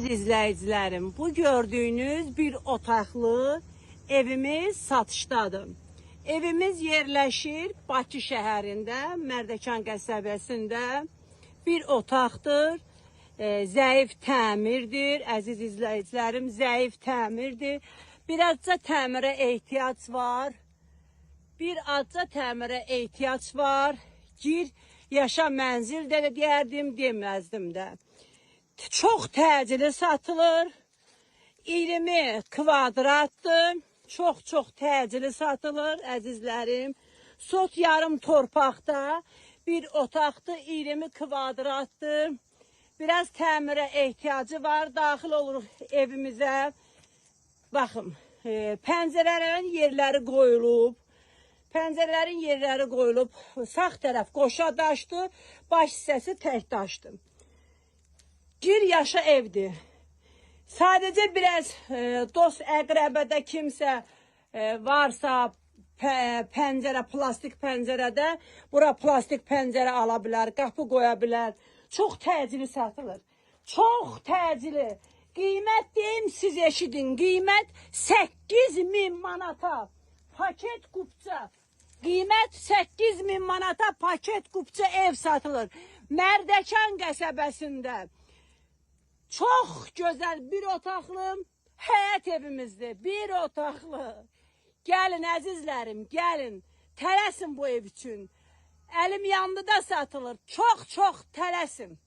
İzləyicilərim, bu gördüyünüz bir otaqlı evimiz satışdadır. Evimiz yerləşir Bakı şəhərində, Mərdəkan qəsəbəsində bir otaqdır. Zəif təmirdir, əziz izləyicilərim, zəif təmirdir. Birazca təmirə ehtiyac var. Gir, yaşa mənzil də deyərdim, deməzdim də. Çox təcili satılır. 20 kvadratdır. Çox təcili satılır əzizlərim. Sot yarım torpaqda bir otaqdır, 20 kvadratdır. Biraz təmirə ehtiyacı var. Daxil oluruq evimizə. Baxın, pəncərələrin yerləri qoyulub. Sağ tərəf qoşa daşdır, baş hissəsi tək daşdır. Gir yaşa evdir. Sadəcə biraz dost əqrəbədə kimsə varsa pəncərə, plastik pəncərədə, bura plastik pəncərə ala bilər, qapı qoya bilər. Çox təcili satılır. Çox təcili. Qiymət deyim, siz eşidin. Qiymət 8.000 manata. Paket qupça. Qiymət 8.000 manata paket qupça ev satılır. Mərdəkan qəsəbəsində. Çox gözəl bir otaqlı həyət evimizdir. Bir otaqlı. Gəlin əzizlərim, gəlin. Tələsin bu ev üçün. Əlim yandı da satılır. Çox tələsin.